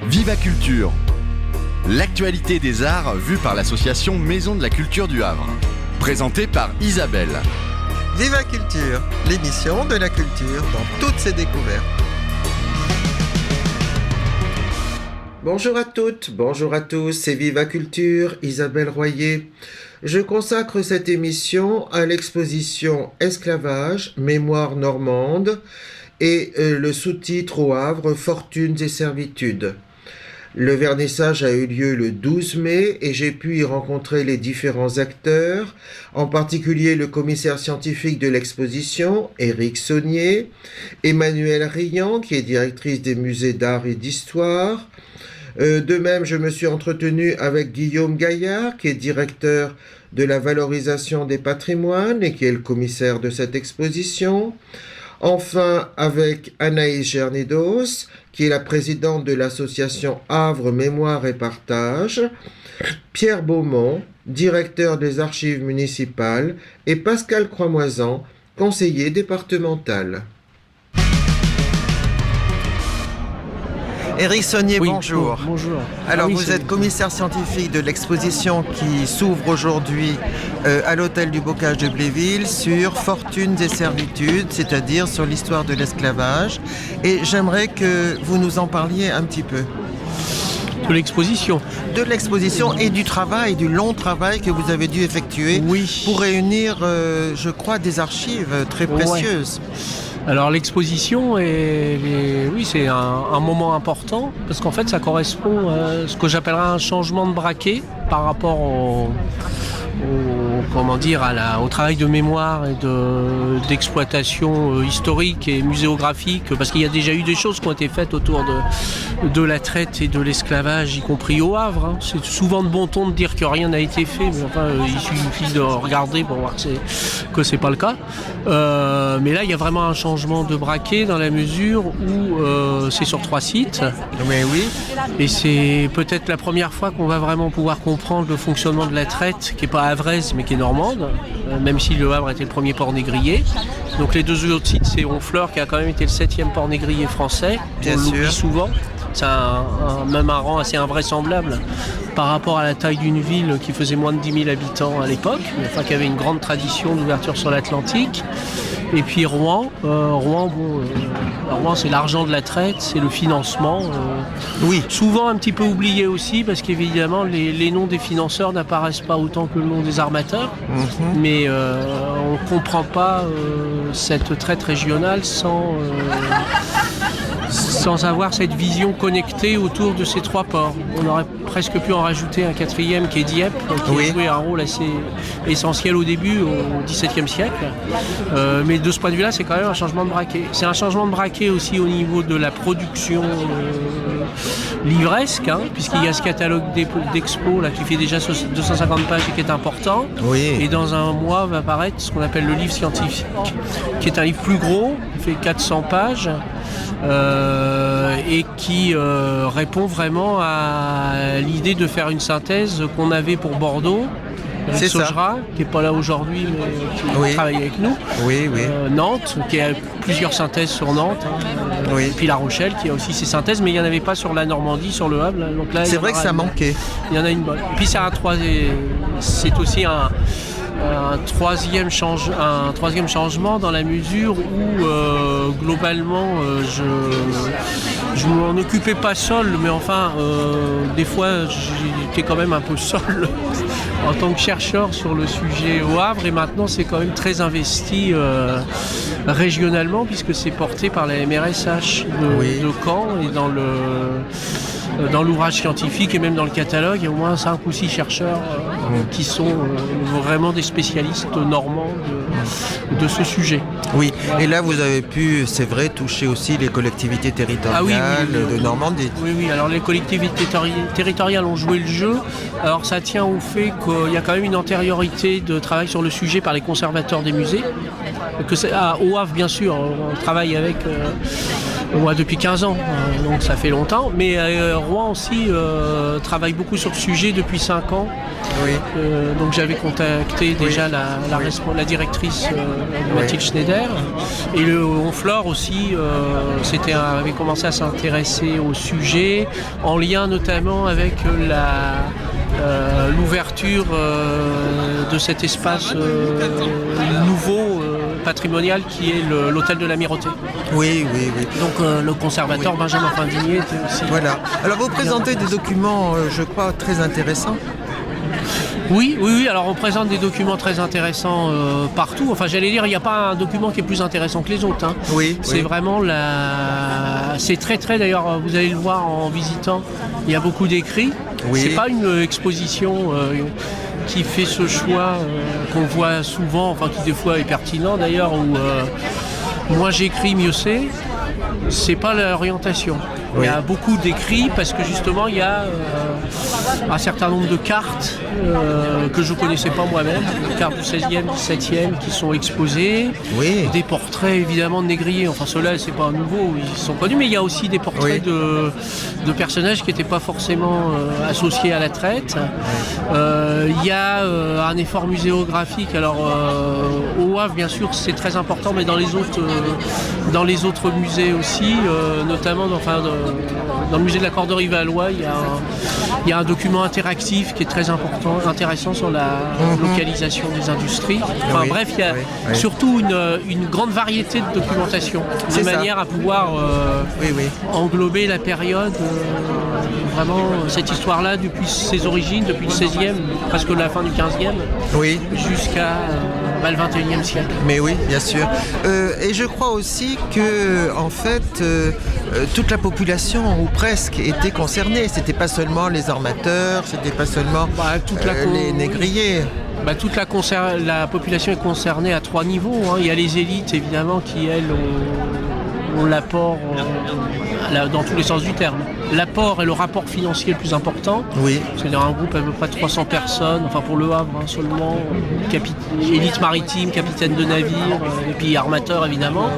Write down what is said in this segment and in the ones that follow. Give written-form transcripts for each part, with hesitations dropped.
Viva Culture, l'actualité des arts vue par l'association Maison de la Culture du Havre. Présentée par Isabelle. Viva Culture, l'émission de la culture dans toutes ses découvertes. Bonjour à toutes, bonjour à tous, c'est Viva Culture, Isabelle Royer. Je consacre cette émission à l'exposition Esclavage, mémoire normande et le sous-titre au Havre, Fortunes et servitudes. Le vernissage a eu lieu le 12 mai et j'ai pu y rencontrer les différents acteurs, en particulier le commissaire scientifique de l'exposition, Éric Saunier, Emmanuelle Riant, qui est directrice des musées d'art et d'histoire. De même, je me suis entretenu avec Guillaume Gaillard, qui est directeur de la valorisation des patrimoines et qui est le commissaire de cette exposition. Enfin, avec Anaïs Gernidos, qui est la présidente de l'association Havre Mémoire et Partage, Pierre Beaumont, directeur des archives municipales, et Pascal Croimoisan, conseiller départemental. Éric Saunier, oui, bonjour. Bonjour. Alors, vous êtes commissaire scientifique de l'exposition qui s'ouvre aujourd'hui à l'hôtel du Bocage de Bléville sur Fortunes et servitudes, c'est-à-dire sur l'histoire de l'esclavage. Et j'aimerais que vous nous en parliez un petit peu. De l'exposition. De l'exposition et du travail, du long travail que vous avez dû effectuer pour réunir, je crois, des archives très précieuses. Alors l'exposition, c'est un moment important parce qu'en fait ça correspond à ce que j'appellerais un changement de braquet par rapport au travail de mémoire et d'exploitation historique et muséographique, parce qu'il y a déjà eu des choses qui ont été faites autour de la traite et de l'esclavage, y compris au Havre. Hein. C'est souvent de bon ton de dire que rien n'a été fait, mais enfin, il suffit de regarder pour voir que c'est pas le cas. Mais là, il y a vraiment un changement de braquet dans la mesure où c'est sur 3 sites. Mais oui. Et c'est peut-être la première fois qu'on va vraiment pouvoir comprendre le fonctionnement de la traite, qui n'est pas havraise, mais qui est normande, même si le Havre était le premier port négrier. Donc les 2 autres sites, c'est Honfleur, qui a quand même été le 7e port négrier français. Bien sûr. On l'oublie souvent. C'est même un rang assez invraisemblable par rapport à la taille d'une ville qui faisait moins de 10 000 habitants à l'époque, mais enfin qui avait une grande tradition d'ouverture sur l'Atlantique. Et puis Rouen, Rouen c'est l'argent de la traite, c'est le financement. Oui. Souvent un petit peu oublié aussi, parce qu'évidemment les noms des financeurs n'apparaissent pas autant que le nom des armateurs. Mais on ne comprend pas cette traite régionale sans avoir cette vision connectée autour de ces 3 ports. On aurait presque pu en rajouter un 4e qui est Dieppe, qui a joué un rôle assez essentiel au début, au XVIIe siècle. Mais de ce point de vue-là, c'est quand même un changement de braquet. C'est un changement de braquet aussi au niveau de la production livresque, hein, puisqu'il y a ce catalogue d'expo là, qui fait déjà 250 pages et qui est important. Oui. Et dans un mois va apparaître ce qu'on appelle le livre scientifique, qui est un livre plus gros, qui fait 400 pages. Et qui répond vraiment à l'idée de faire une synthèse qu'on avait pour Bordeaux. C'est Saugera, qui n'est pas là aujourd'hui, mais qui travaille avec nous. Oui. Nantes, qui a plusieurs synthèses sur Nantes. Et puis La Rochelle, qui a aussi ses synthèses, mais il n'y en avait pas sur la Normandie, sur le Havre. Donc là, c'est vrai que ça manquait. Il y en a une bonne. Et puis c'est aussi un troisième changement dans la mesure où globalement je m'en occupais pas seul, mais enfin des fois j'étais quand même un peu seul en tant que chercheur sur le sujet au Havre, et maintenant c'est quand même très investi régionalement, puisque c'est porté par la MRSH de Caen, et dans l'ouvrage scientifique et même dans le catalogue, il y a au moins 5 ou 6 chercheurs qui sont vraiment des spécialistes normands de ce sujet. Oui, et là vous avez pu, c'est vrai, toucher aussi les collectivités territoriales de Normandie. Oui, alors les collectivités territoriales ont joué le jeu. Alors ça tient au fait qu'il y a quand même une antériorité de travail sur le sujet par les conservateurs des musées. Au Havre, bien sûr, on travaille avec Ouais, depuis 15 ans, donc ça fait longtemps. Mais Rouen aussi travaille beaucoup sur le sujet depuis 5 ans. Oui. Donc j'avais contacté déjà la directrice Mathilde Schneider. Et le Honfleur aussi avait commencé à s'intéresser au sujet, en lien notamment avec l'ouverture de cet espace nouveau patrimonial qui est l'hôtel de l'Amirauté. Oui. Donc le conservateur Benjamin Findinier était aussi... Voilà. Alors vous présentez des documents, je crois, très intéressants. Oui. Alors on présente des documents très intéressants partout. Enfin, j'allais dire, il n'y a pas un document qui est plus intéressant que les autres. Hein. Oui. C'est vraiment c'est très d'ailleurs, vous allez le voir en visitant, il y a beaucoup d'écrits. Oui. C'est pas une exposition qui fait ce choix qu'on voit souvent, enfin qui des fois est pertinent d'ailleurs, où moins j'écris, mieux c'est. C'est pas l'orientation. Oui. Il y a beaucoup d'écrits parce que justement il y a un certain nombre de cartes que je ne connaissais pas moi-même, des cartes du 16e, 17e qui sont exposées, Oui. des portraits évidemment de négriers, enfin ceux-là c'est pas nouveau, ils sont connus, mais il y a aussi des portraits de personnages qui n'étaient pas forcément associés à la traite. Il y a un effort muséographique, alors au Havre bien sûr c'est très important, mais dans les autres musées aussi, notamment dans le musée de la Corderie Valois, il y a un document interactif qui est très intéressant sur la localisation des industries. Enfin bref, il y a surtout une grande variété de documentation, de manière à pouvoir englober la période, vraiment cette histoire-là depuis ses origines, depuis le 16e, presque la fin du 15e, jusqu'à le 21e siècle. Mais oui, bien sûr. Et je crois aussi que, en fait, toute la population, ou presque, était concernée. C'était pas seulement les armateurs, c'était pas seulement les négriers. Toute la population est concernée à 3 niveaux. Hein. Il y a les élites, évidemment, qui, elles, ont l'apport dans tous les sens du terme. L'apport et le rapport financier le plus important. Oui. C'est-à-dire un groupe à peu près 300 personnes, enfin pour le Havre seulement, élite maritime, capitaine de navire, et puis armateur évidemment.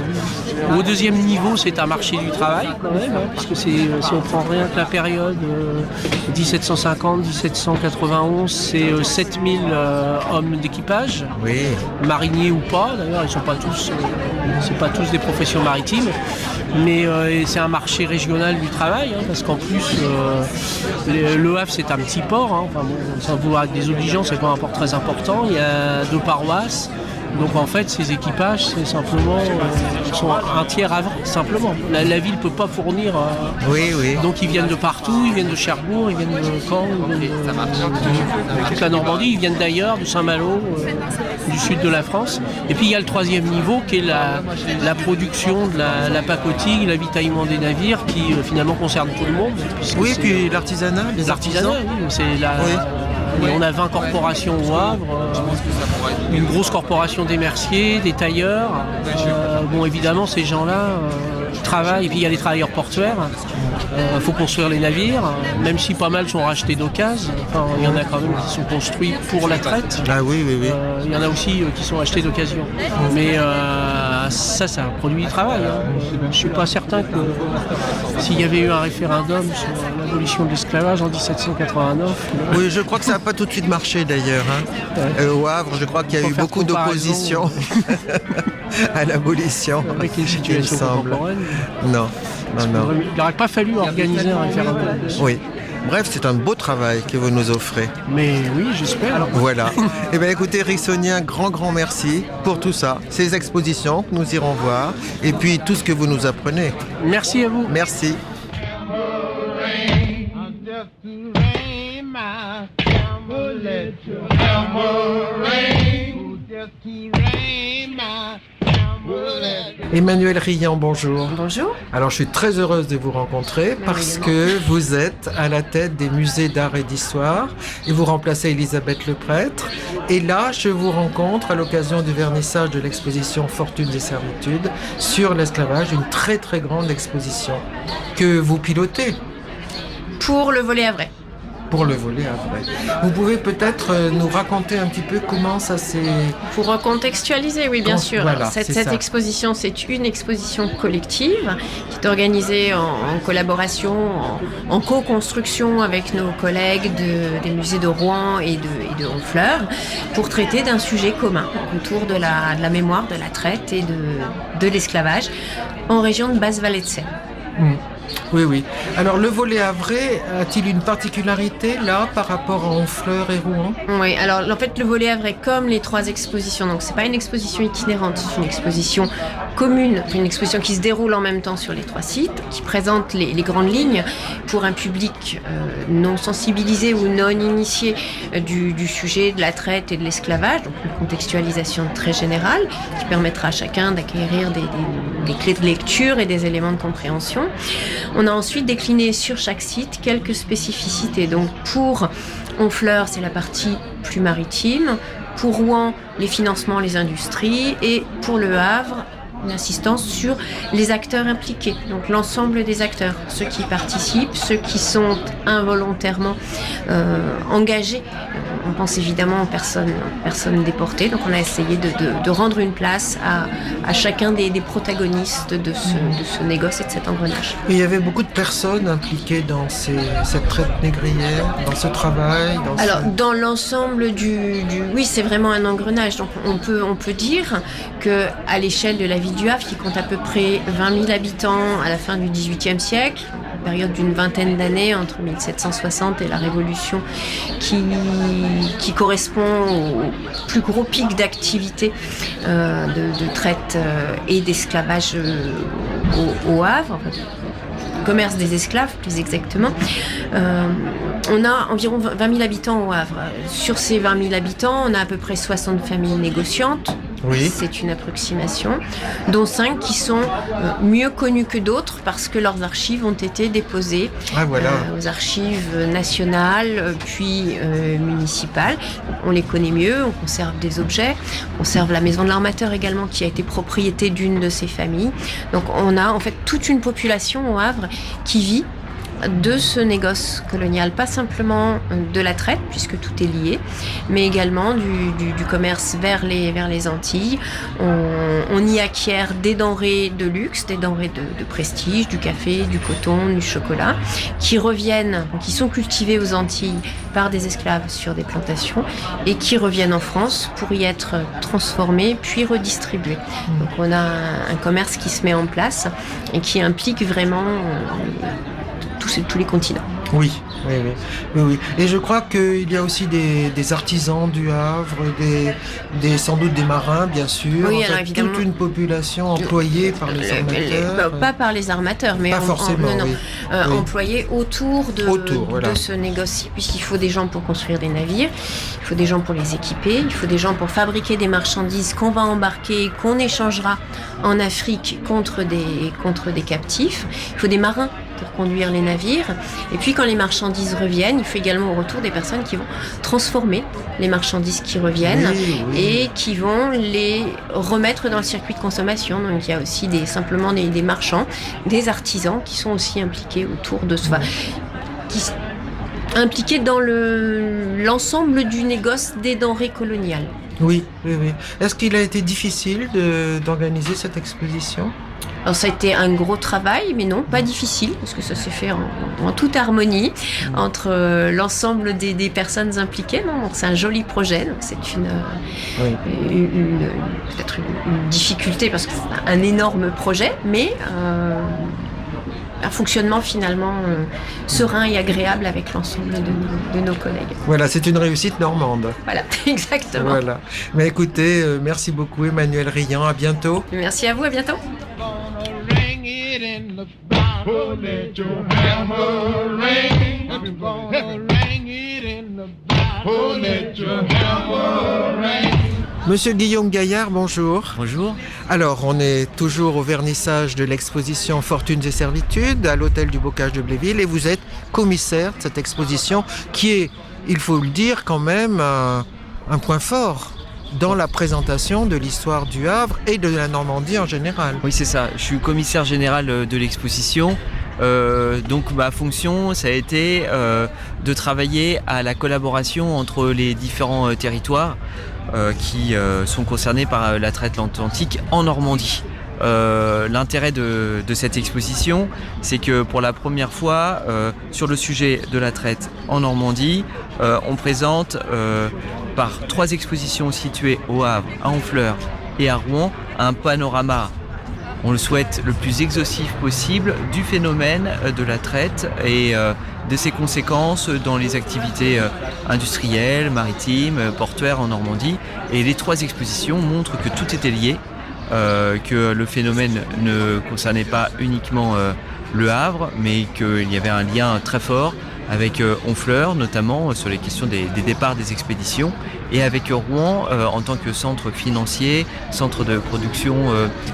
Au deuxième niveau, c'est un marché du travail quand même, parce que si on prend rien que la période 1750-1791, c'est 7000 hommes d'équipage, mariniers ou pas, d'ailleurs ils sont pas tous, c'est pas tous des professions maritimes, mais c'est un marché régional du travail, parce qu'en plus le Havre c'est un petit port, sans vouloir être désobligeant, c'est pas un port très important, il y a 2 paroisses. Donc en fait, ces équipages, c'est simplement sont un tiers havre, simplement. La ville ne peut pas fournir. Donc ils viennent de partout, ils viennent de Cherbourg, ils viennent de Caen, ils viennent de toute la Normandie, ils viennent d'ailleurs, de Saint-Malo, du sud de la France. Et puis il y a le 3e niveau qui est la production de la pacotille, l'avitaillement des navires, qui finalement concerne tout le monde. Oui, puis l'artisanat, les artisans. C'est on a 20 corporations au Havre, une grosse corporation des merciers, des tailleurs. Évidemment, ces gens-là travaillent. Et puis il y a les travailleurs portuaires. Il faut construire les navires, même si pas mal sont rachetés d'occasion. Il y en a quand même qui sont construits pour la traite. Il y en a aussi qui sont achetés d'occasion. Mais ça, c'est un produit du travail. Je ne suis pas certain que s'il y avait eu un référendum sur l'abolition de l'esclavage en 1789... Oui, je crois que ça n'a pas tout de suite marché d'ailleurs. Au Havre, je croil qu'il y a eu beaucoup d'opposition à l'abolition. Avec une situation contemporaine. Non. Il n'aurait pas fallu organiser un référendum. Oui. Bref, c'est un beau travail que vous nous offrez. Mais oui, j'espère. Voilà. Eh bien, écoutez, Eric Saugnin, grand merci pour tout ça. Ces expositions que nous irons voir et puis tout ce que vous nous apprenez. Merci à vous. Merci. Emmanuelle Riant, bonjour. Bonjour. Alors je suis très heureuse de vous rencontrer parce que vous êtes à la tête des musées d'art et d'histoire et vous remplacez Elisabeth Leprêtre. Et là, je vous rencontre à l'occasion du vernissage de l'exposition Fortunes et servitudes sur l'esclavage, une très grande exposition que vous pilotez. Pour le volet havrais. pour le volet Havrais. Vous pouvez peut-être nous raconter un petit peu comment ça s'est... Pour recontextualiser, oui, bien sûr. Voilà, cette exposition, c'est une exposition collective qui est organisée en collaboration, en co-construction avec nos collègues des musées de Rouen et de Honfleur pour traiter d'un sujet commun autour de la mémoire, de la traite et de l'esclavage en région de Basse-Vallée de Seine. Oui. Alors, le volet Havrais a-t-il une particularité, là, par rapport à Honfleur et Rouen ? Oui, alors en fait, le volet Havrais, comme les 3 expositions, donc c'est pas une exposition itinérante, c'est une exposition commune, une exposition qui se déroule en même temps sur les 3 sites, qui présente les grandes lignes pour un public non sensibilisé ou non initié du sujet de la traite et de l'esclavage, donc une contextualisation très générale qui permettra à chacun d'acquérir des clés de lecture et des éléments de compréhension. On a ensuite décliné sur chaque site quelques spécificités. Donc pour Honfleur, c'est la partie plus maritime. Pour Rouen, les financements, les industries. Et pour Le Havre, une assistance sur les acteurs impliqués, donc l'ensemble des acteurs, ceux qui participent, ceux qui sont involontairement engagés. On pense évidemment aux personnes déportées, donc on a essayé de rendre une place à chacun des protagonistes de ce négoce et de cet engrenage. Et il y avait beaucoup de personnes impliquées dans cette traite négrière, dans ce travail. Dans l'ensemble oui, c'est vraiment un engrenage. Donc on peut dire que à l'échelle de la ville du Havre, qui compte à peu près 20 000 habitants à la fin du XVIIIe siècle, une période d'une vingtaine d'années entre 1760 et la Révolution, qui correspond au plus gros pic d'activité de traite et d'esclavage au Havre. Commerce des esclaves, plus exactement. On a environ 20 000 habitants au Havre. Sur ces 20 000 habitants, on a à peu près 60 familles négociantes. Oui. C'est une approximation, dont 5 qui sont mieux connues que d'autres parce que leurs archives ont été déposées aux archives nationales puis municipales. On les connaît mieux, on conserve des objets, on conserve la maison de l'armateur également qui a été propriété d'une de ces familles. Donc on a en fait toute une population au Havre qui vit de ce négoce colonial, pas simplement de la traite, puisque tout est lié, mais également du commerce vers les Antilles. On y acquiert des denrées de luxe, des denrées de prestige, du café, du coton, du chocolat, qui sont cultivés aux Antilles par des esclaves sur des plantations et qui reviennent en France pour y être transformés puis redistribués. Donc on a un commerce qui se met en place et qui implique vraiment tous les continents. Oui. Et je crois qu'il y a aussi des artisans du Havre, sans doute des marins, bien sûr. Oui, alors évidemment. Toute une population employée par les armateurs. Pas par les armateurs, mais pas forcément, employés autour de ce négoce, puisqu'il faut des gens pour construire des navires, il faut des gens pour les équiper, il faut des gens pour fabriquer des marchandises qu'on va embarquer, qu'on échangera en Afrique contre des captifs. Il faut des marins pour conduire les navires. Et puis quand les marchandises reviennent, il faut également au retour des personnes qui vont transformer les marchandises qui reviennent et qui vont les remettre dans le circuit de consommation. Donc il y a aussi simplement des marchands, des artisans qui sont aussi impliqués autour de ce... impliqués dans l'ensemble du négoce des denrées coloniales. Oui. Est-ce qu'il a été difficile d'organiser cette exposition ? Alors ça a été un gros travail, mais non, pas difficile, parce que ça s'est fait en toute harmonie entre l'ensemble des personnes impliquées. Donc c'est un joli projet, donc c'est peut-être une difficulté, parce que c'est un énorme projet, mais un fonctionnement finalement serein et agréable avec l'ensemble de nos collègues. Voilà, c'est une réussite normande. Voilà, exactement. Voilà. Mais écoutez, merci beaucoup Emmanuelle Riant, à bientôt. Merci à vous, à bientôt. Monsieur Guillaume Gaillard, bonjour. Bonjour. Alors, on est toujours au vernissage de l'exposition Fortunes et Servitudes à l'hôtel du Bocage de Bléville et vous êtes commissaire de cette exposition qui est, il faut le dire quand même, un point fort dans la présentation de l'histoire du Havre et de la Normandie en général. Oui, c'est ça. Je suis commissaire général de l'exposition Donc ma fonction, ça a été de travailler à la collaboration entre les différents territoires qui sont concernés par la traite atlantique en Normandie. L'intérêt de cette exposition, c'est que pour la première fois, sur le sujet de la traite en Normandie, on présente par 3 expositions situées au Havre, à Honfleur et à Rouen, un panorama, on le souhaite, le plus exhaustif possible du phénomène de la traite et de ses conséquences dans les activités industrielles, maritimes, portuaires en Normandie. Et les 3 expositions montrent que tout était lié, que le phénomène ne concernait pas uniquement le Havre, mais qu'il y avait un lien très fort avec Honfleur, notamment sur les questions des départs des expéditions, et avec Rouen en tant que centre financier, centre de production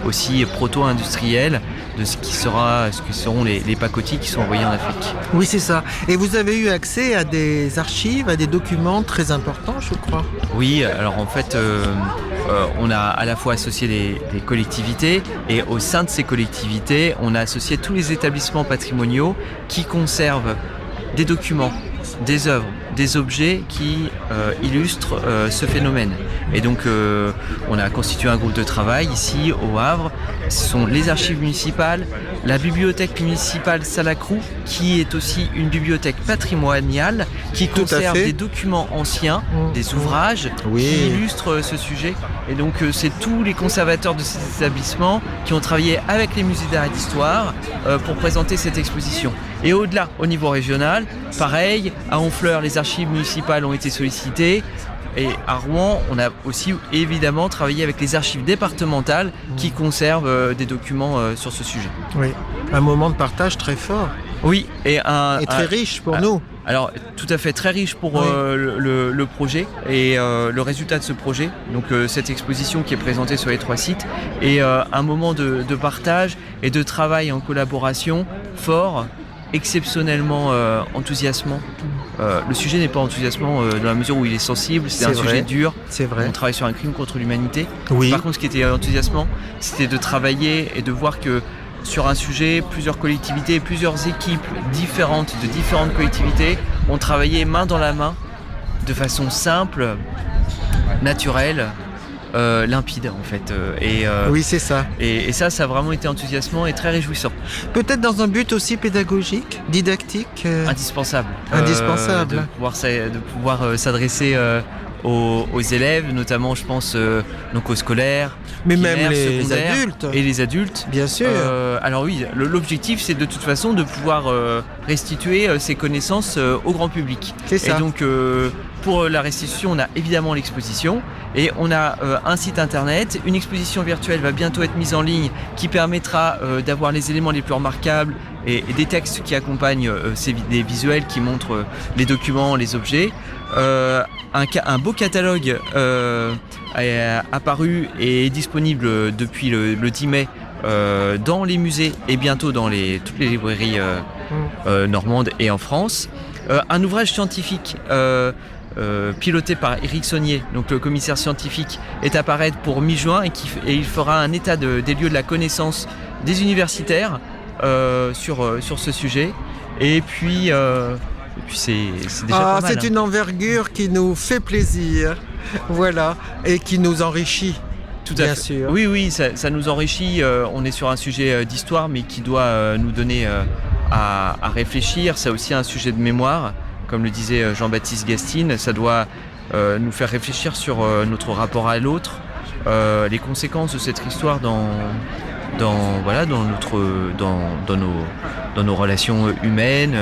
aussi proto-industriel de ce qui seront les pacotis qui sont envoyés en Afrique. Oui, c'est ça. Et vous avez eu accès à des archives, à des documents très importants, je crois. Oui, alors en fait, on a à la fois associé des collectivités, et au sein de ces collectivités, on a associé tous les établissements patrimoniaux qui conservent des documents, des œuvres, des objets qui illustrent ce phénomène. Et donc on a constitué un groupe de travail ici au Havre. Ce sont les archives municipales, la bibliothèque municipale Salacrou, qui est aussi une bibliothèque patrimoniale qui conserve des documents anciens, des ouvrages qui illustrent ce sujet. Et donc c'est tous les conservateurs de ces établissements qui ont travaillé avec les musées d'art et d'histoire pour présenter cette exposition. Et au-delà, au niveau régional, pareil, à Honfleur, les archives municipales ont été sollicitées. Et à Rouen, on a aussi évidemment travaillé avec les archives départementales qui conservent des documents sur ce sujet. Oui, un moment de partage très fort. Oui, et très riche pour nous. Alors, tout à fait, très riche pour le projet et le résultat de ce projet. Donc, cette exposition qui est présentée sur les 3 sites est un moment de partage et de travail en collaboration fort, exceptionnellement enthousiasmant. Le sujet n'est pas enthousiasmant dans la mesure où il est sensible, c'est un sujet dur. C'est vrai. On travaille sur un crime contre l'humanité. Oui. Par contre, ce qui était enthousiasmant, c'était de travailler et de voir que sur un sujet, plusieurs collectivités, plusieurs équipes différentes de différentes collectivités ont travaillé main dans la main, de façon simple, naturelle, limpide en fait. Oui, c'est ça. Et ça a vraiment été enthousiasmant et très réjouissant. Peut-être dans un but aussi pédagogique, didactique. Indispensable. Indispensable. De pouvoir s'adresser aux élèves, notamment je pense donc aux scolaires, mais même les secondaires adultes. Et les adultes. Bien sûr. Alors oui, l'objectif c'est de toute façon de pouvoir restituer ces connaissances au grand public. C'est ça. Et donc pour la restitution, on a évidemment l'exposition et on a un site internet. Une exposition virtuelle va bientôt être mise en ligne qui permettra d'avoir les éléments les plus remarquables et des textes qui accompagnent des visuels qui montrent les documents, les objets. Un beau catalogue est apparu et est disponible depuis le 10 mai dans les musées et bientôt dans toutes les librairies normandes et en France. Un ouvrage scientifique piloté par Éric Saunier, donc le commissaire scientifique, est à paraître pour mi-juin et il fera un état des lieux de la connaissance des universitaires sur ce sujet. Et puis c'est déjà pas mal. C'est une envergure qui nous fait plaisir, voilà, et qui nous enrichit. Tout à fait. Sûr. Oui, ça nous enrichit. On est sur un sujet d'histoire, mais qui doit nous donner à réfléchir. C'est aussi un sujet de mémoire, comme le disait Jean-Baptiste Gastine. Ça doit nous faire réfléchir sur notre rapport à l'autre, les conséquences de cette histoire dans nos relations humaines.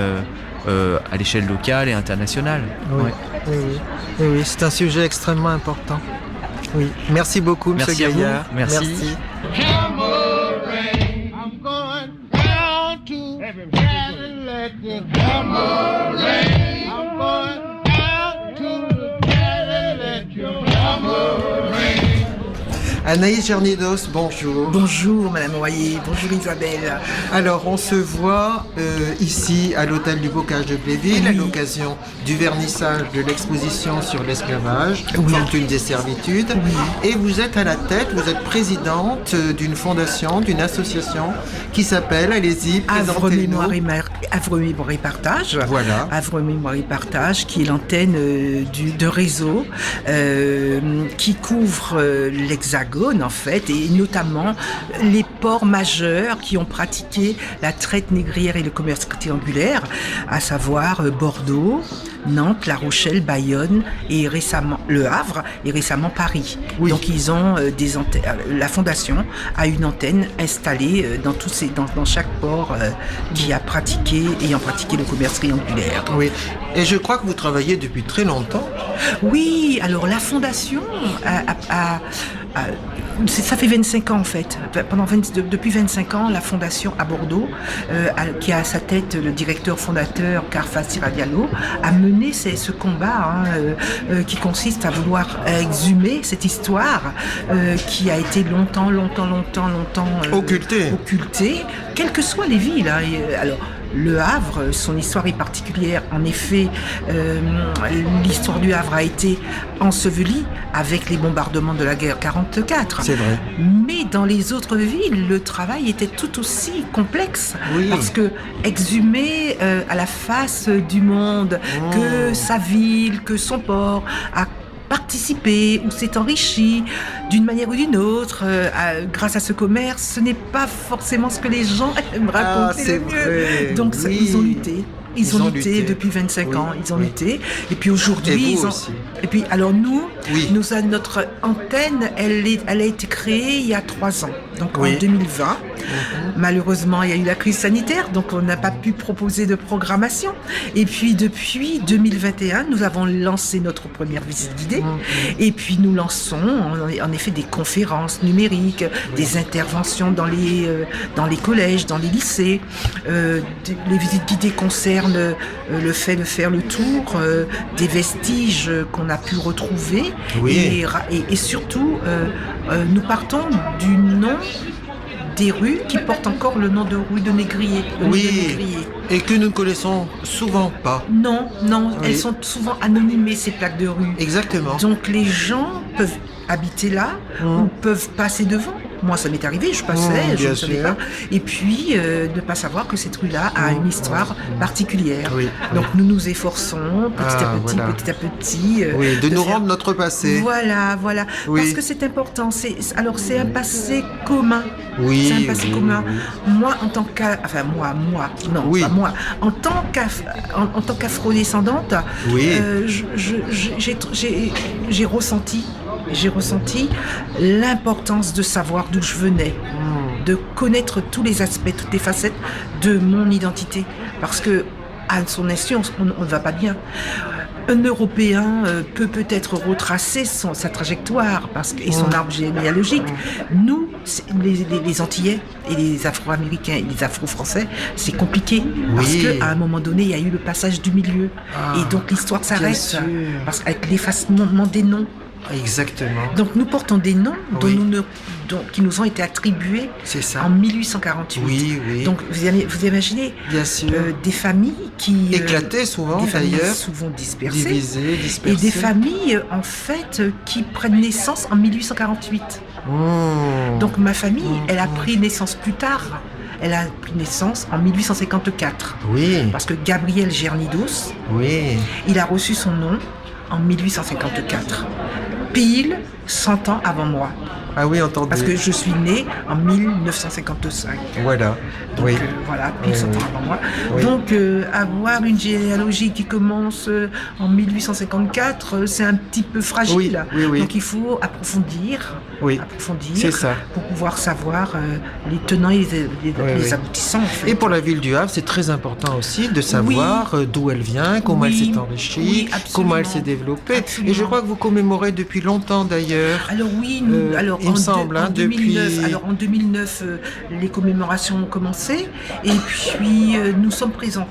À l'échelle locale et internationale. Oui, oui, c'est un sujet extrêmement important. Oui. Merci beaucoup, M. Gaillard. Merci. Anaïs Gernidos, bonjour. Bonjour Madame Royer, bonjour Isabelle. Alors, on se voit ici à l'hôtel du Bocage de Bléville à l'occasion du vernissage de l'exposition sur l'esclavage, Fortune des servitudes. Et vous êtes à la tête, vous êtes présidente d'une fondation, d'une association qui s'appelle, allez-y, Havre présentez-nous. Mémoire et Partage. Voilà. Havre Mémoire et Partage, qui est l'antenne de réseau qui couvre l'Hexagone en fait, et notamment les ports majeurs qui ont pratiqué la traite négrière et le commerce triangulaire, à savoir Bordeaux, Nantes, La Rochelle, Bayonne et récemment Le Havre et récemment Paris. Oui. Donc ils ont des antennes. La fondation a une antenne installée dans chaque port ayant pratiqué le commerce triangulaire. Oui. Et je crois que vous travaillez depuis très longtemps. Oui, alors la fondation ça fait 25 ans en fait. Depuis 25 ans, la fondation à Bordeaux, qui a à sa tête le directeur fondateur Carfa Siradialo, a mené ce combat qui consiste à vouloir exhumer cette histoire qui a été longtemps occultée, quelles que soient les villes. Alors, Le Havre, son histoire est particulière. En effet, l'histoire du Havre a été ensevelie avec les bombardements de la guerre 44. C'est vrai. Mais dans les autres villes, le travail était tout aussi complexe. Oui. Parce que exhumer à la face du monde que sa ville, que son port a participé ou s'est enrichi d'une manière ou d'une autre grâce à ce commerce, ce n'est pas forcément ce que les gens aiment raconter le mieux. Donc ils ont lutté. Ils ont lutté depuis 25 ans, ils ont lutté. Et puis aujourd'hui, aussi. Et puis alors notre antenne, elle a été créée il y a 3 ans, donc en 2020. Malheureusement, il y a eu la crise sanitaire, donc on n'a pas pu proposer de programmation. Et puis depuis 2021, nous avons lancé notre première visite guidée. Et puis nous lançons en effet des conférences numériques, des interventions dans les collèges, dans les lycées. Les visites guidées concernent le fait de faire le tour des vestiges qu'on a pu retrouver. Et surtout, nous partons du nom des rues qui portent encore le nom de rue de Négrier. Et que nous ne connaissons souvent pas. Non, elles sont souvent anonymées, ces plaques de rue. Exactement. Donc les gens peuvent habiter là ou peuvent passer devant. Moi, ça m'est arrivé, je passais, je ne savais pas. Et puis, ne pas savoir que cette rue-là a une histoire particulière. Donc, nous nous efforçons petit à petit. De nous rendre notre passé. Voilà. Parce que c'est important. C'est un passé commun. C'est un passé commun. Moi, en tant qu'afro-descendante, j'ai ressenti l'importance de savoir d'où je venais, de connaître tous les aspects, toutes les facettes de mon identité. Parce que à son nation, on ne va pas bien. Un Européen peut-être retracer sa trajectoire et son arbre généalogique. Nous, les Antillais et les Afro-Américains et les Afro-Français, c'est compliqué. Parce qu'à un moment donné, il y a eu le passage du milieu. Et donc l'histoire s'arrête. Avec l'effacement des noms. Exactement. Donc nous portons des noms qui nous ont été attribués en 1848. Donc vous imaginez des familles qui éclataient souvent d'ailleurs, souvent dispersées, divisées. Et des familles en fait qui prennent naissance en 1848. Donc ma famille, elle a pris naissance plus tard. Elle a pris naissance en 1854. Parce que Gabriel Gernidos, il a reçu son nom en 1854. Pile 100 ans avant moi. Ah oui, entendez. Parce que je suis née en 1955. Voilà. Donc, pile 100 ans avant moi. Donc, avoir une généalogie qui commence en 1854, c'est un petit peu fragile. Donc, il faut approfondir. C'est ça. Pour pouvoir savoir les tenants et les aboutissants. En fait. Et pour la ville du Havre, c'est très important aussi de savoir d'où elle vient, comment elle s'est enrichie, comment elle s'est développée. Et je crois que vous commémorez depuis longtemps d'ailleurs. Alors il me semble, depuis... Alors en 2009, les commémorations ont commencé, et puis nous sommes présents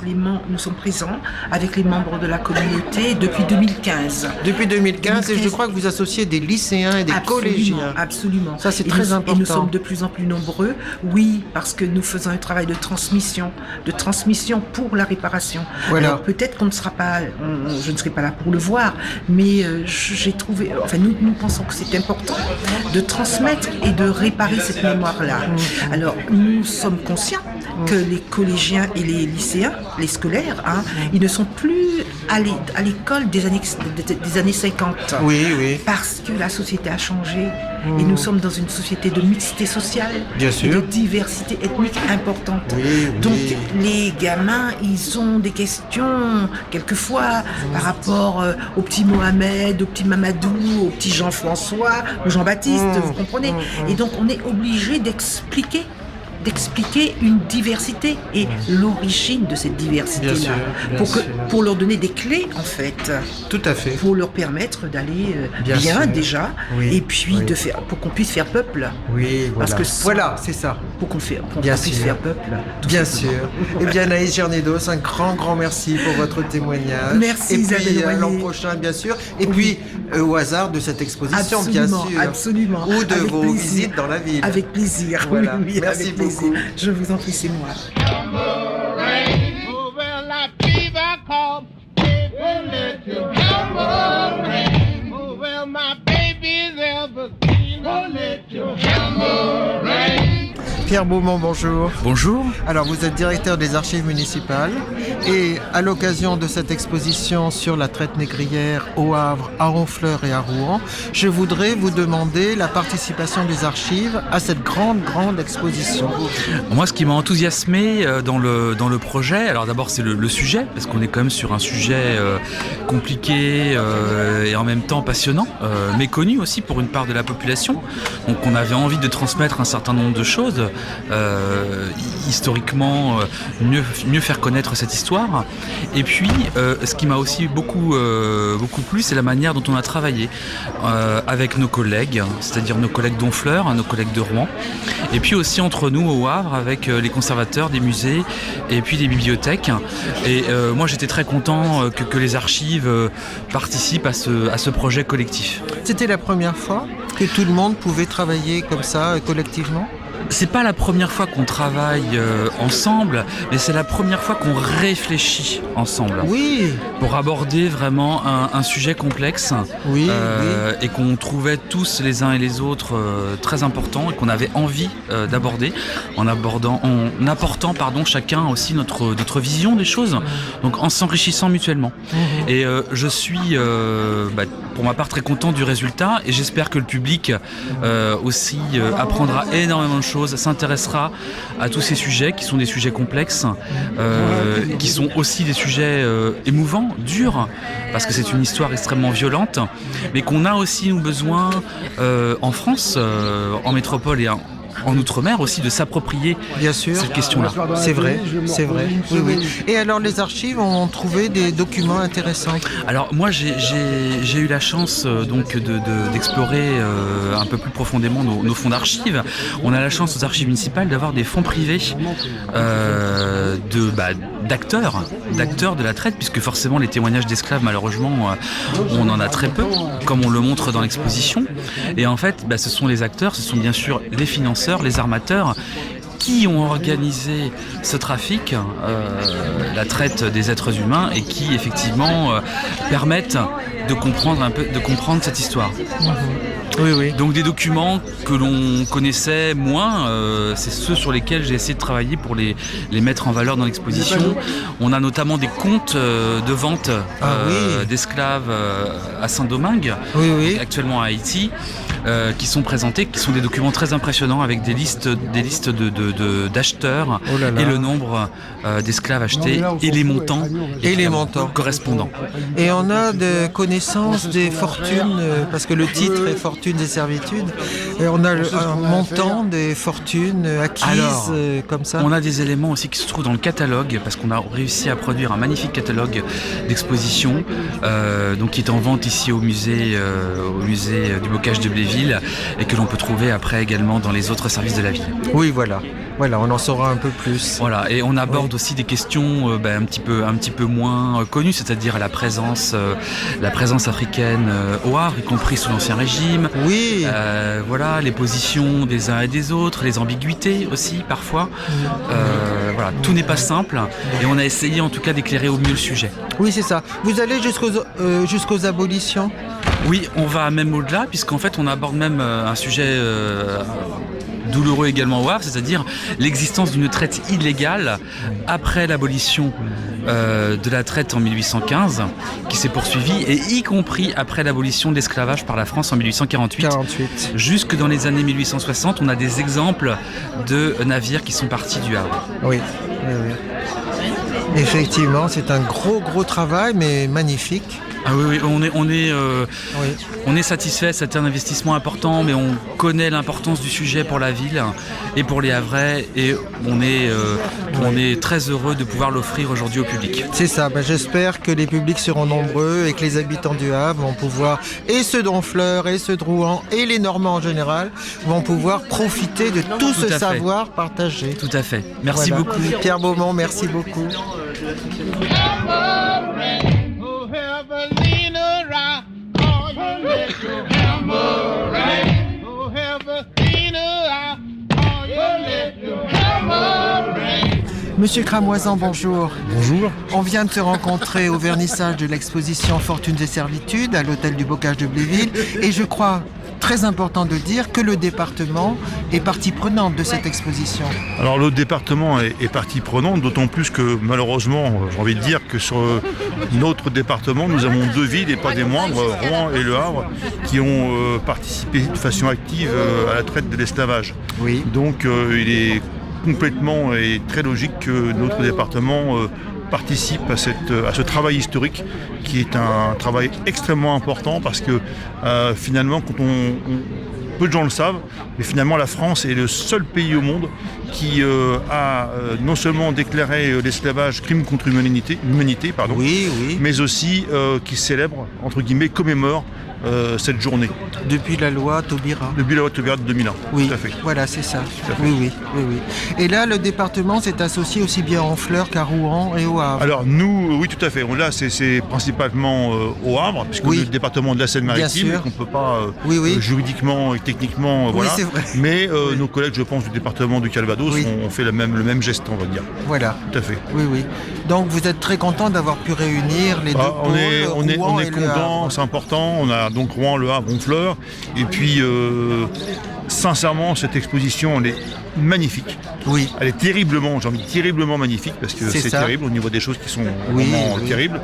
avec les membres de la communauté depuis 2015. Depuis 2015, et je crois que vous associez des lycéens et des collégiens. Absolument. Ça, c'est très important. Et nous sommes de plus en plus nombreux, oui, parce que nous faisons un travail de transmission pour la réparation. Voilà. Alors peut-être qu'on ne sera pas, je ne serai pas là pour le voir, mais j'ai trouvé, enfin nous pensons que c'est important de transmettre et de réparer cette mémoire-là. Alors nous sommes conscients que les collégiens et les lycéens, les scolaires, ils ne sont plus à l'école des années 50. Oui. Parce que la société a changé et nous sommes dans une société de mixité sociale, bien sûr, de diversité ethnique importante. Donc les gamins, ils ont des questions quelquefois par rapport au petit Mohamed, au petit Mamadou, au petit Jean-François, au Jean-Baptiste, vous comprenez. Et donc on est obligé d'expliquer une diversité et l'origine de cette diversité-là, pour leur donner des clés en fait. Tout à fait. Pour leur permettre d'aller bien déjà, et puis pour qu'on puisse faire peuple. Oui, voilà. Parce que c'est ça. Pour qu'on puisse faire peuple. Bien sûr. Eh bien, Anaïs Gernedos, un grand merci pour votre témoignage. Merci Isabelle Royer. Et puis l'an prochain, bien sûr. Et puis au hasard de cette exposition, bien sûr. Absolument. Ou de vos visites dans la ville. Avec plaisir. Voilà. Oui, merci avec beaucoup. plaisir. Je vous en prie, c'est moi. Pierre Beaumont, bonjour. Bonjour. Alors, vous êtes directeur des archives municipales et à l'occasion de cette exposition sur la traite négrière au Havre, à Honfleur et à Rouen, je voudrais vous demander la participation des archives à cette grande exposition. Moi, ce qui m'a enthousiasmé dans le projet, alors d'abord c'est le sujet, parce qu'on est quand même sur un sujet compliqué et en même temps passionnant, méconnu aussi pour une part de la population. Donc on avait envie de transmettre un certain nombre de choses. Historiquement, mieux faire connaître cette histoire. Et puis, ce qui m'a aussi beaucoup plu, c'est la manière dont on a travaillé avec nos collègues, c'est-à-dire nos collègues d'Honfleur, nos collègues de Rouen, et puis aussi entre nous au Havre avec les conservateurs des musées et puis des bibliothèques. Et moi, j'étais très content que les archives participent à ce projet collectif. C'était la première fois que tout le monde pouvait travailler comme ça, collectivement ? C'est pas la première fois qu'on travaille ensemble, mais c'est la première fois qu'on réfléchit ensemble. Oui. Pour aborder vraiment un sujet complexe. Oui, et qu'on trouvait tous les uns et les autres très importants et qu'on avait envie d'aborder en apportant chacun aussi notre vision des choses, donc en s'enrichissant mutuellement. Et je suis pour ma part très content du résultat et j'espère que le public aussi apprendra énormément de choses, s'intéressera à tous ces sujets qui sont des sujets complexes, qui sont aussi des sujets émouvants, durs, parce que c'est une histoire extrêmement violente, mais qu'on a aussi nous besoin en France, en métropole et en Outre-mer aussi, de s'approprier cette question-là. C'est vrai. Oui. Et alors les archives ont trouvé des documents intéressants? Alors moi j'ai eu la chance d'explorer un peu plus profondément nos fonds d'archives. On a la chance aux archives municipales d'avoir des fonds privés d'acteurs de la traite, puisque forcément les témoignages d'esclaves, malheureusement, on en a très peu, comme on le montre dans l'exposition. Et en fait, ce sont les acteurs, ce sont bien sûr les financeurs, les armateurs, qui ont organisé ce trafic, la traite des êtres humains, et qui effectivement permettent de comprendre cette histoire. Oui. Donc des documents que l'on connaissait moins, c'est ceux sur lesquels j'ai essayé de travailler pour les mettre en valeur dans l'exposition. On a notamment des comptes de vente d'esclaves à Saint-Domingue, actuellement à Haïti, qui sont présentés, qui sont des documents très impressionnants avec des listes d'acheteurs et le nombre d'esclaves achetés et les montants correspondants. Et on a de connaissance des fortunes, parce que le titre est Fortunes et servitudes, et on a un montant des fortunes acquises. Comme ça. On a des éléments aussi qui se trouvent dans le catalogue, parce qu'on a réussi à produire un magnifique catalogue d'exposition, qui est en vente ici au musée du Bocage de Bléville, ville et que l'on peut trouver après également dans les autres services de la ville. Oui, voilà, on en saura un peu plus. Voilà, et on aborde aussi des questions un petit peu moins connues, c'est-à-dire la présence africaine au Havre, y compris sous l'Ancien Régime. Oui. Voilà, les positions des uns et des autres, les ambiguïtés aussi parfois. Voilà, tout n'est pas simple et on a essayé en tout cas d'éclairer au mieux le sujet. Oui, c'est ça. Vous allez jusqu'aux abolitions ? Oui, on va même au-delà, puisqu'en fait on aborde même un sujet douloureux également au Havre, c'est-à-dire l'existence d'une traite illégale après l'abolition de la traite en 1815, qui s'est poursuivie, et y compris après l'abolition de l'esclavage par la France en 1848. Jusque dans les années 1860, on a des exemples de navires qui sont partis du Havre. Oui. Effectivement, c'est un gros travail, mais magnifique. Ah oui, on est satisfait, c'est un investissement important, mais on connaît l'importance du sujet pour la ville et pour les Havrais, et on est très heureux de pouvoir l'offrir aujourd'hui au public. C'est ça, j'espère que les publics seront nombreux et que les habitants du Havre vont pouvoir, et ceux d'Honfleur, et ceux de Rouen, et les Normands en général, vont pouvoir profiter de tout ce savoir partagé. Tout à fait. Merci beaucoup. Pierre Beaumont, merci beaucoup. Monsieur Cramoisan, bonjour. Bonjour. On vient de se rencontrer au vernissage de l'exposition Fortunes et Servitudes à l'hôtel du Bocage de Bléville, et je crois très important de dire que le département est partie prenante de cette exposition. Alors le département est partie prenante, d'autant plus que malheureusement, j'ai envie de dire que sur notre département, nous avons deux villes, et pas des moindres, Rouen et Le Havre, qui ont participé de façon active à la traite de l'esclavage. Oui. Donc il est complètement et très logique que notre département participe à ce travail historique, qui est un travail extrêmement important, parce que finalement, peu de gens le savent, mais finalement la France est le seul pays au monde qui a non seulement déclaré l'esclavage crime contre l'humanité, mais aussi qui célèbre, entre guillemets, commémore cette journée. Depuis la loi Taubira. Depuis la loi Taubira de 2001, oui, tout à fait. Voilà, c'est ça. Oui. Et là, le département s'est associé aussi bien à Honfleur qu'à Rouen et au Havre. Alors nous, oui, tout à fait. Là, c'est principalement au Havre, puisque le département de la Seine-Maritime, qu'on ne peut pas juridiquement et techniquement, voilà. C'est vrai. Mais nos collègues, je pense, du département du Calvados ont fait le même geste, on va dire. Voilà. Tout à fait. Oui. Donc vous êtes très content d'avoir pu réunir les deux pôles. On est content, c'est important. On a donc Rouen, Le Havre, Honfleur. Et puis, sincèrement, cette exposition, elle est magnifique. Oui. Elle est terriblement magnifique, parce que c'est terrible au niveau des choses qui sont vraiment terribles.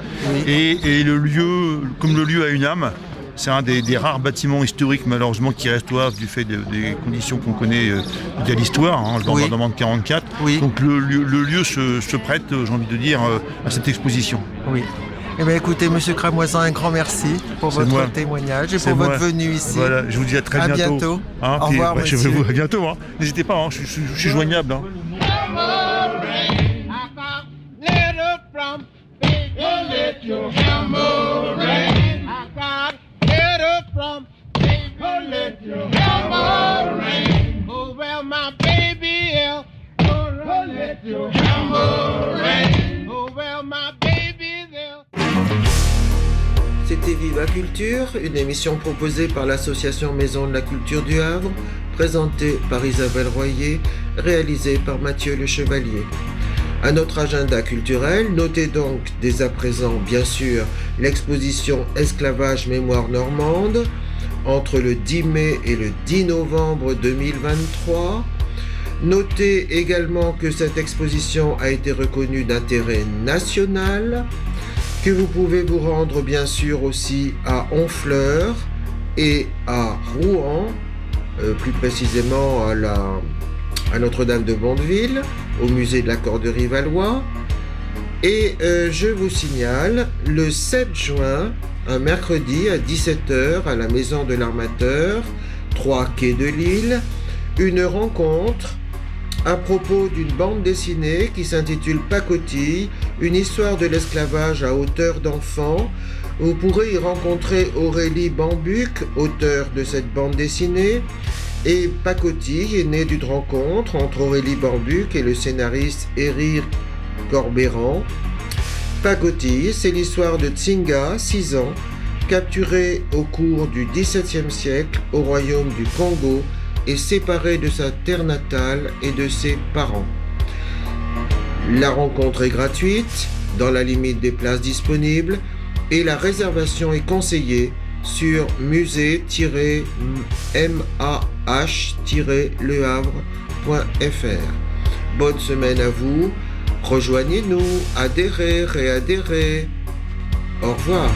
Oui. Et le lieu, comme le lieu a une âme, c'est un des rares bâtiments historiques, malheureusement, qui restent au Havre du fait des conditions qu'on connaît de l'histoire, le bombardement de 1944. Oui. Donc le lieu se prête, j'ai envie de dire, à cette exposition. Oui. Eh bien, écoutez, Monsieur Cramoisin, un grand merci pour votre témoignage et pour votre venue ici. Voilà, je vous dis à très bientôt. Au revoir, monsieur. À bientôt. N'hésitez pas, je suis joignable. C'était Viva Culture, une émission proposée par l'association Maison de la Culture du Havre, présentée par Isabelle Royer, réalisée par Mathieu Le Chevalier. À notre agenda culturel, notez donc dès à présent, bien sûr, l'exposition Esclavage Mémoire Normande, entre le 10 mai et le 10 novembre 2023. Notez également que cette exposition a été reconnue d'intérêt national, que vous pouvez vous rendre bien sûr aussi à Honfleur et à Rouen, plus précisément à Notre-Dame de Bondeville, au musée de la Corderie Valois. Et je vous signale, le 7 juin, un mercredi à 17h à la Maison de l'Armateur, 3 quai de Lille, une rencontre à propos d'une bande dessinée qui s'intitule Pacotille, une histoire de l'esclavage à hauteur d'enfant. Vous pourrez y rencontrer Aurélie Bambuc, auteure de cette bande dessinée. Et Pacotille est né d'une rencontre entre Aurélie Bambuc et le scénariste Éric Corbéran. Pacotille, c'est l'histoire de Tsinga, 6 ans, capturé au cours du XVIIe siècle au royaume du Congo et séparé de sa terre natale et de ses parents. La rencontre est gratuite, dans la limite des places disponibles, et la réservation est conseillée sur musée-mah-lehavre.fr. Bonne semaine à vous, rejoignez-nous, adhérez, réadhérez. Au revoir.